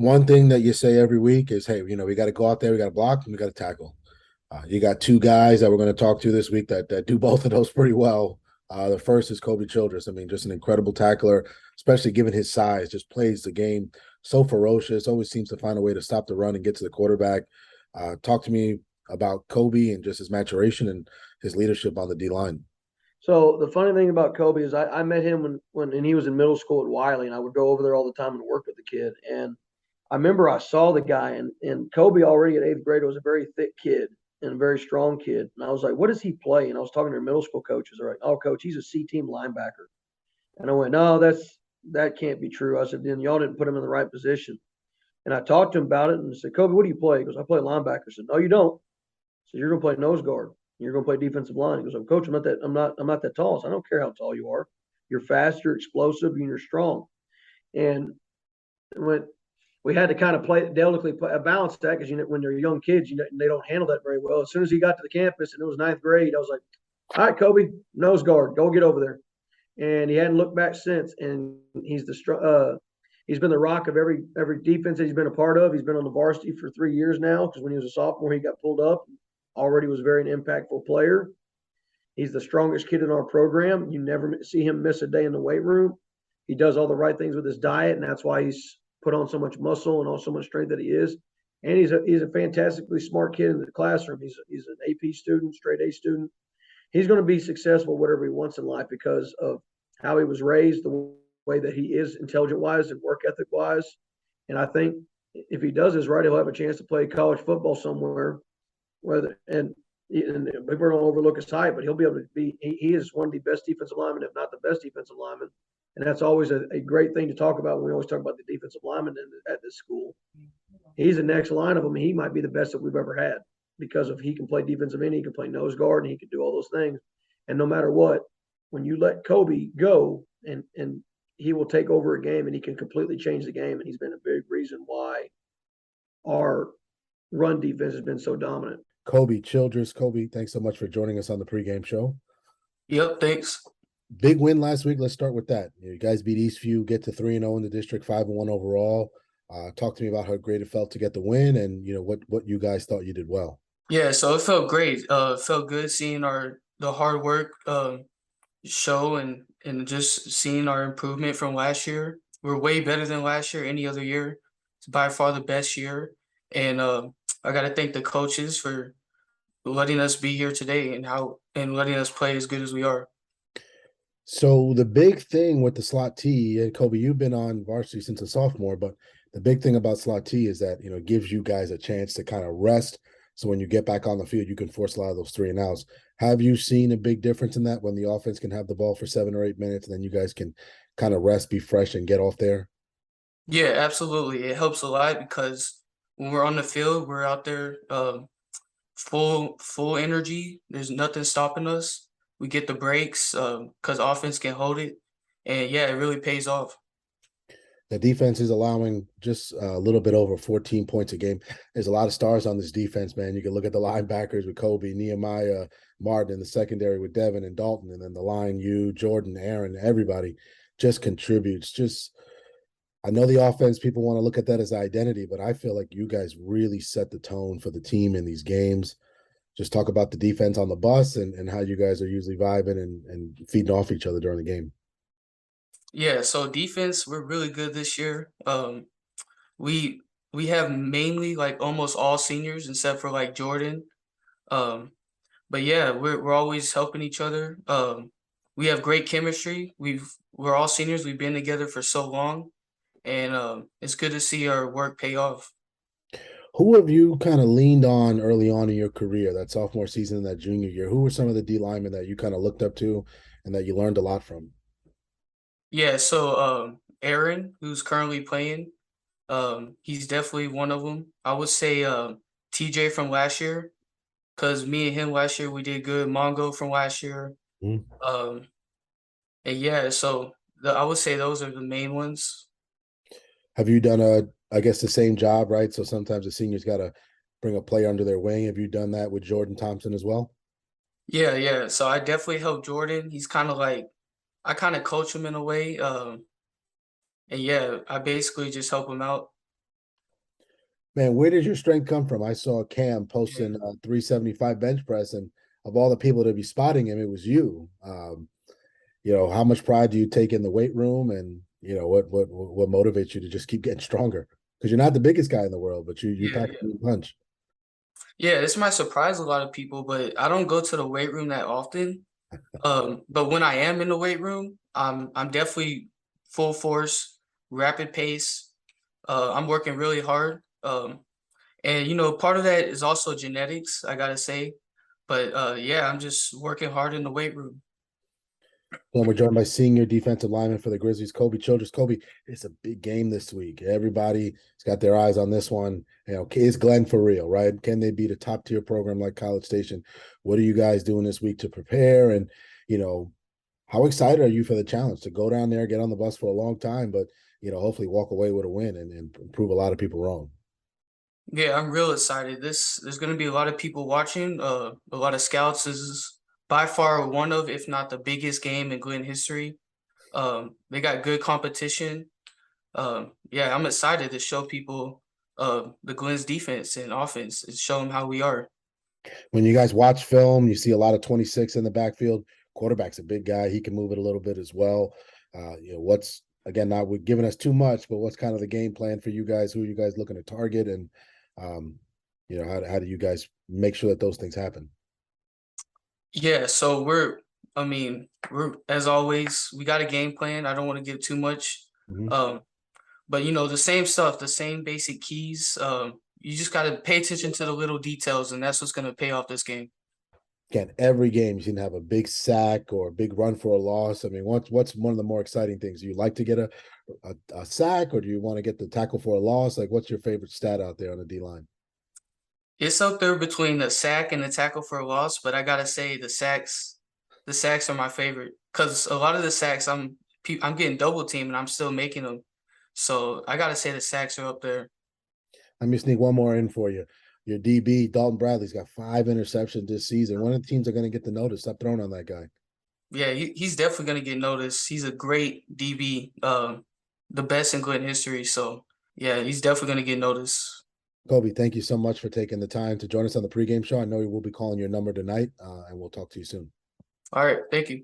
one thing that you say every week is, hey, we got to go out there, we got to block, and we got to tackle. You got two guys that we're going to talk to this week that do both of those pretty well. The first is Kobe Childress. I mean, just an incredible tackler, especially given his size. Just plays the game so ferocious. Always seems to find a way to stop the run and get to the quarterback. Talk to me about Kobe and just his maturation and his leadership on the D line. So the funny thing about Kobe is I met him when he was in middle school at Wiley, and I would go over there all the time and work with the kid. And I remember I saw the guy, and Kobe already at eighth grade was a very thick kid and a very strong kid. And I was like, "What does he play?" And I was talking to their middle school coaches. They're like, "Oh, coach, he's a C team linebacker." And I went, "No, that can't be true." I said, "Then y'all didn't put him in the right position." And I talked to him about it and I said, "Kobe, what do you play?" He goes, "I play linebacker." I said, "No, you don't." So you're gonna play nose guard. You're gonna play defensive line. He goes, "I'm coach. I'm not that tall. So I don't care how tall you are. You're fast, you're explosive, and you're strong." And when we had to kind of delicately play a balance that because when they're young kids, they don't handle that very well. As soon as he got to the campus and it was ninth grade, I was like, "All right, Kobe, nose guard, go get over there." And he hadn't looked back since. And he's been the rock of every defense that he's been a part of. He's been on the varsity for 3 years now because when he was a sophomore, he got pulled up. Already was very an impactful player. He's the strongest kid in our program. You never see him miss a day in the weight room. He does all the right things with his diet, and that's why he's put on so much muscle and all so much strength that he is. And he's a fantastically smart kid in the classroom. He's an AP student, straight A student. He's going to be successful whatever he wants in life because of how he was raised, the way that he is intelligent wise and work ethic wise. And I think if he does this right, he'll have a chance to play college football somewhere. And people don't overlook his height, but he'll be able to be. He is one of the best defensive linemen, if not the best defensive lineman. And that's always a great thing to talk about when we always talk about the defensive linemen at this school. He's the next line of them. He might be the best that we've ever had because of he can play defensive end, he can play nose guard, and he can do all those things. And no matter what, when you let Kobe go and he will take over a game and he can completely change the game. And he's been a big reason why our run defense has been so dominant. Kobe Childress. Kobe, thanks so much for joining us on the pregame show. Yep, thanks. Big win last week. Let's start with that. You guys beat Eastview, get to 3-0 in the district, 5-1 overall. Talk to me about how great it felt to get the win, and what you guys thought you did well. Yeah, so it felt great. It felt good seeing the hard work show and just seeing our improvement from last year. We're way better than last year, any other year. It's by far the best year. And I gotta thank the coaches for letting us be here today and letting us play as good as we are. So the big thing with the slot T, and Kobe, you've been on varsity since a sophomore, but the big thing about slot T is that it gives you guys a chance to kind of rest. So when you get back on the field, you can force a lot of those 3-and-outs. Have you seen a big difference in that when the offense can have the ball for 7 or 8 minutes, and then you guys can kind of rest, be fresh, and get off there? Yeah, absolutely. It helps a lot because when we're on the field, we're out there full energy. There's nothing stopping us. We get the breaks because offense can hold it, and yeah, it really pays off. The defense is allowing just a little bit over 14 points a game. There's a lot of stars on this defense, man. You can look at the linebackers with Kobe, Nehemiah, Martin in the secondary with Devin and Dalton, and then the line, you, Jordan, Aaron, everybody just contributes. I know the offense, people want to look at that as identity, but I feel like you guys really set the tone for the team in these games. Just talk about the defense on the bus and how you guys are usually vibing and feeding off each other during the game. Yeah, so defense, we're really good this year. We we have mainly like almost all seniors except for like Jordan. Um, but yeah, we're always helping each other. We have great chemistry. We're all seniors. We've been together for so long, and it's good to see our work pay off. Who have you kind of leaned on early on in your career, that sophomore season and that junior year? Who were some of the D linemen that you kind of looked up to and that you learned a lot from? Yeah, so Aaron, who's currently playing, he's definitely one of them. I would say TJ from last year, because me and him last year we did good. Mongo from last year, Mhm. um, and yeah, so I would say those are the main ones. Have you done I guess, the same job, right? So sometimes the seniors got to bring a player under their wing. Have you done that with Jordan Thompson as well? Yeah, yeah. So I definitely help Jordan. He's kind of like I kind of coach him in a way, and yeah, I basically just help him out. Man, where did your strength come from? I saw Cam Yeah. posting 375 bench press, and of all the people to be spotting him, it was you. How much pride do you take in the weight room, and what motivates you to just keep getting stronger? Because you're not the biggest guy in the world, but you Yeah, pack a mean punch. yeah, this might surprise a lot of people, but I don't go to the weight room that often. But when I am in the weight room, I'm definitely full force, rapid pace. I'm working really hard. And part of that is also genetics, I gotta say. But yeah, I'm just working hard in the weight room. And we're joined by senior defensive lineman for the Grizzlies, Kobe Childress. Kobe, it's a big game this week. Everybody's got their eyes on this one. Is Glenn for real, right? Can they beat a top tier program like College Station? What are you guys doing this week to prepare? And, you know, how excited are you for the challenge to go down there, get on the bus for a long time, but, hopefully walk away with a win and prove a lot of people wrong? Yeah, I'm real excited. There's gonna be a lot of people watching, a lot of scouts. This is by far one of, if not the biggest game in Glen history. They got good competition. Yeah, I'm excited to show people the Glenn's defense and offense and show them how we are. When you guys watch film, you see a lot of 26 in the backfield. Quarterback's a big guy. He can move it a little bit as well. What's again not giving us too much, but what's kind of the game plan for you guys? Who are you guys looking to target, and um, how do you guys make sure that those things happen? Yeah, so we're as always, we got a game plan. I don't want to give too much. Mhm. Um, but the same stuff, the same basic keys. You just gotta pay attention to the little details, and that's what's gonna pay off this game. Again, every game you seem to have a big sack or a big run for a loss. I mean, what's one of the more exciting things? Do you like to get a sack, or do you want to get the tackle for a loss? Like, what's your favorite stat out there on the D line? It's up there between the sack and the tackle for a loss, but I gotta say the sacks are my favorite because a lot of the sacks I'm getting double teamed and I'm still making them. So I gotta say the sacks are up there. Let me sneak one more in for you. Your DB, Dalton Bradley's got 5 interceptions this season. One of the teams are going to get the notice. Stop throwing on that guy. Yeah, he's definitely gonna get noticed. He's a great DB, the best in Glen history. So yeah, he's definitely gonna get noticed. Kobe, thank you so much for taking the time to join us on the pregame show. I know we will be calling your number tonight, and we'll talk to you soon. All right, thank you.